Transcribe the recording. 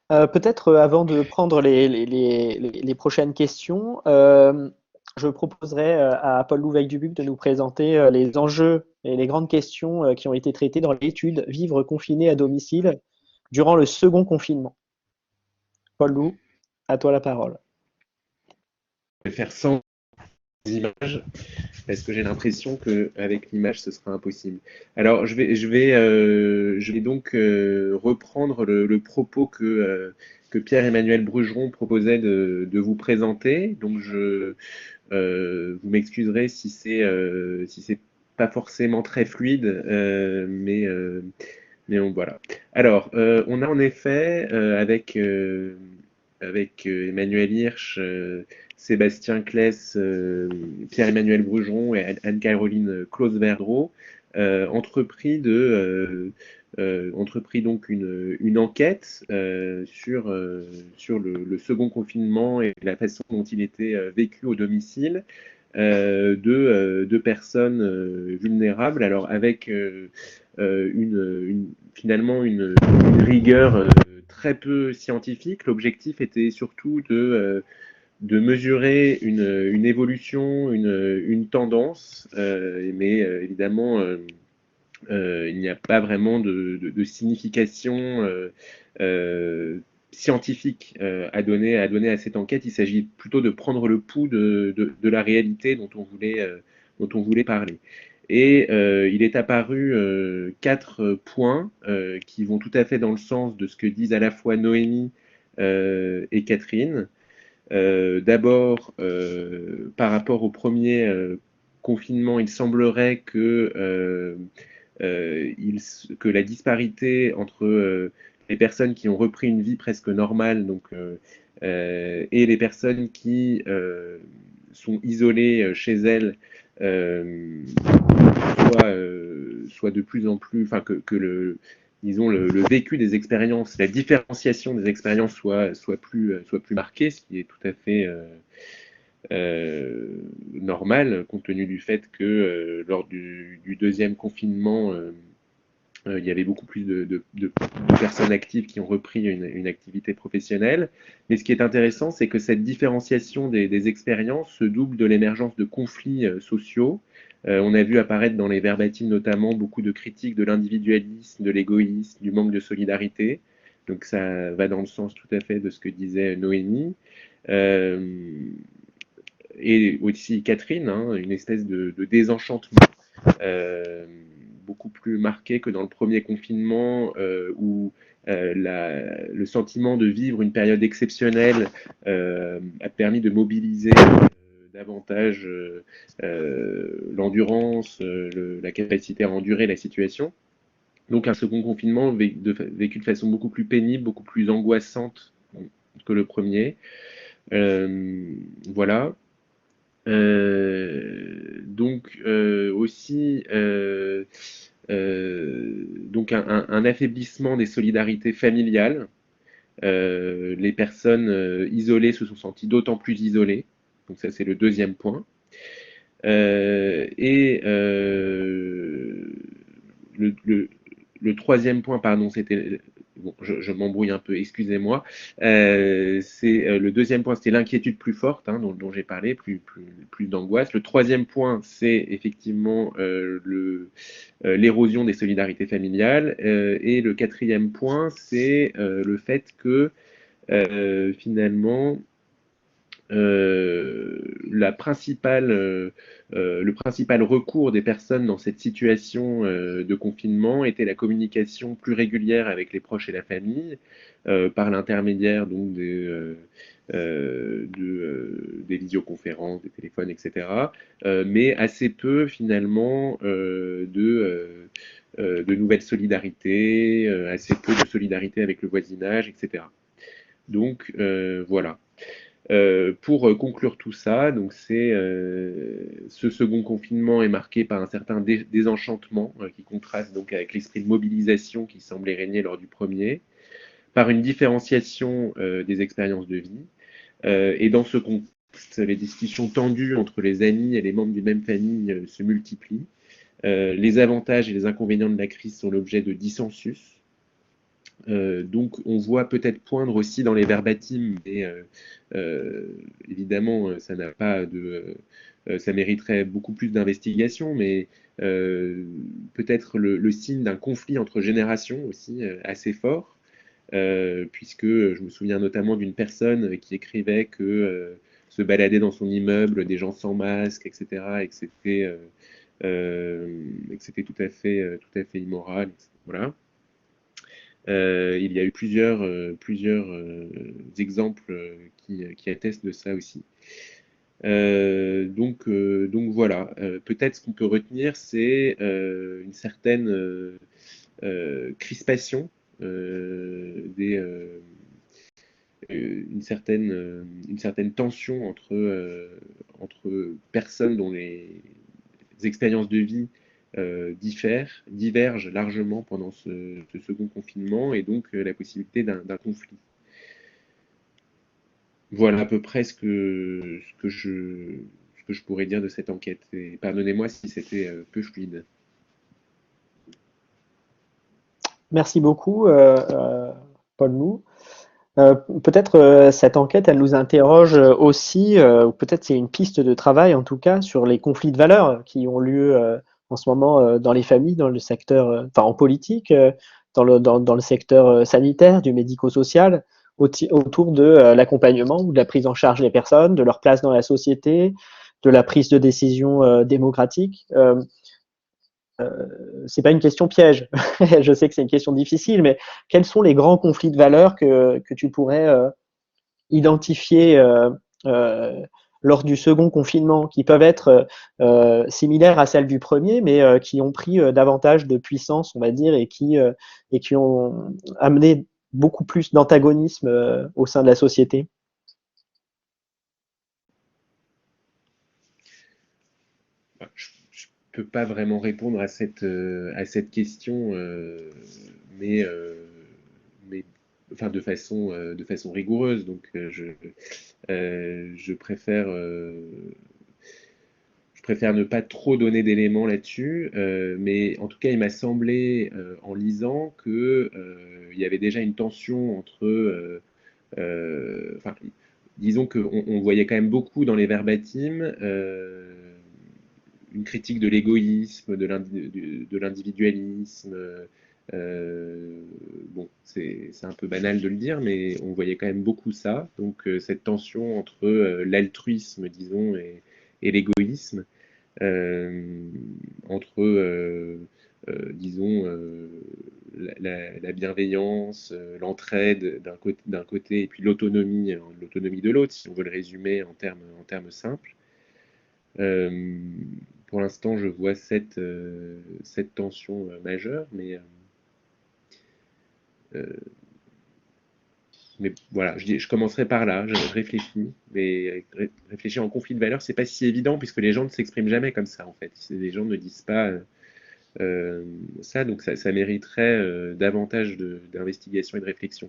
Peut-être avant de prendre les prochaines questions, je proposerais à Paul Louveil-Dubuc de nous présenter les enjeux et les grandes questions qui ont été traitées dans l'étude Vivre confiné à domicile durant le second confinement. Paul Lou, à toi la parole. Je vais faire sans images parce que j'ai l'impression qu'avec l'image, ce sera impossible. Alors, je vais donc reprendre le propos que Pierre-Emmanuel Brugeron proposait de vous présenter. Donc, vous m'excuserez si c'est pas forcément très fluide, mais voilà. Alors, on a en effet, avec Emmanuel Hirsch, Sébastien Claes, Pierre-Emmanuel Brugeron et Anne-Caroline Claus-Verdreau, entrepris donc une enquête sur le second confinement et la façon dont il était vécu au domicile de personnes vulnérables, alors avec finalement une rigueur très peu scientifique. L'objectif était surtout de mesurer une évolution, une tendance, mais évidemment, il n'y a pas vraiment de signification scientifique à donner à cette enquête. Il s'agit plutôt de prendre le pouls de la réalité dont on voulait parler. Et il est apparu quatre points qui vont tout à fait dans le sens de ce que disent à la fois Noémie et Catherine. D'abord, par rapport au premier confinement, il semblerait que la disparité entre les personnes qui ont repris une vie presque normale et les personnes qui sont isolées chez elles soit de plus en plus, enfin disons le vécu des expériences, la différenciation des expériences soit plus marquée, ce qui est tout à fait normal, compte tenu du fait que lors du deuxième confinement, il y avait beaucoup plus de personnes actives qui ont repris une activité professionnelle. Mais ce qui est intéressant, c'est que cette différenciation des expériences se double de l'émergence de conflits sociaux. On a vu apparaître dans les verbatims notamment beaucoup de critiques de l'individualisme, de l'égoïsme, du manque de solidarité. Donc ça va dans le sens tout à fait de ce que disait Noémie. Euh, et aussi Catherine, hein, une espèce de désenchantement euh, beaucoup plus marqué que dans le premier confinement où le sentiment de vivre une période exceptionnelle a permis de mobiliser davantage l'endurance, la capacité à endurer la situation. Donc un second confinement vécu de façon beaucoup plus pénible, beaucoup plus angoissante que le premier. Voilà. Aussi donc un affaiblissement des solidarités familiales. Les personnes isolées se sont senties d'autant plus isolées. Donc ça c'est le deuxième point. Et le, le, le troisième point, pardon, c'était bon, je m'embrouille un peu, excusez-moi. Le deuxième point, c'était l'inquiétude plus forte, hein, dont j'ai parlé, plus d'angoisse. Le troisième point, c'est effectivement l'érosion des solidarités familiales. Et le quatrième point, c'est le fait que finalement, le principal recours des personnes dans cette situation de confinement était la communication plus régulière avec les proches et la famille, par l'intermédiaire donc des visioconférences, des téléphones, etc. Mais assez peu finalement de nouvelles solidarités, assez peu de solidarité avec le voisinage, etc. Donc voilà. Pour conclure tout ça, donc ce second confinement est marqué par un certain désenchantement qui contraste donc avec l'esprit de mobilisation qui semblait régner lors du premier, par une différenciation des expériences de vie. Et dans ce contexte, les discussions tendues entre les amis et les membres d'une même famille se multiplient. Les avantages et les inconvénients de la crise sont l'objet de dissensus. Donc on voit peut-être poindre aussi dans les verbatims, mais évidemment ça n'a pas de, ça mériterait beaucoup plus d'investigation, mais peut-être le signe d'un conflit entre générations aussi assez fort, puisque je me souviens notamment d'une personne qui écrivait que se balader dans son immeuble des gens sans masque, etc., et que c'était tout à fait immoral, voilà. Il y a eu plusieurs exemples qui attestent de ça aussi. Donc voilà, peut-être ce qu'on peut retenir, c'est une certaine crispation, une certaine tension entre personnes dont les expériences de vie divergent largement pendant ce second confinement, et donc la possibilité d'un conflit. Voilà à peu près ce que je pourrais dire de cette enquête. Et pardonnez-moi si c'était peu fluide. Merci beaucoup, Paul Nou. Peut-être cette enquête, elle nous interroge aussi, ou peut-être c'est une piste de travail en tout cas, sur les conflits de valeurs qui ont lieu en ce moment dans les familles, dans le secteur, enfin en politique, dans le secteur sanitaire, du médico-social, autour de l'accompagnement ou de la prise en charge des personnes, de leur place dans la société, de la prise de décision démocratique. C'est pas une question piège. Je sais que c'est une question difficile, mais quels sont les grands conflits de valeurs que tu pourrais identifiés lors du second confinement, qui peuvent être similaires à celles du premier, mais qui ont pris davantage de puissance, on va dire, et qui ont amené beaucoup plus d'antagonisme au sein de la société. Je ne peux pas vraiment répondre à cette question, mais enfin, de façon rigoureuse. Donc, je je préfère ne pas trop donner d'éléments là-dessus, mais en tout cas, il m'a semblé, en lisant, que il y avait déjà une tension entre, enfin, disons qu'on voyait quand même beaucoup dans les verbatim une critique de l'égoïsme, de l'individualisme. Bon, c'est un peu banal de le dire, mais on voyait quand même beaucoup ça. Donc cette tension entre l'altruisme, disons, et l'égoïsme, euh, entre, disons, la bienveillance, l'entraide d'un côté, et puis l'autonomie de l'autre, si on veut le résumer en termes simples. Euh, pour l'instant, je vois cette tension majeure, euh, mais voilà, je commencerai par là, je réfléchis, mais réfléchir en conflit de valeurs, c'est pas si évident puisque les gens ne s'expriment jamais comme ça en fait. Les gens ne disent pas ça, donc ça mériterait davantage d'investigation et de réflexion.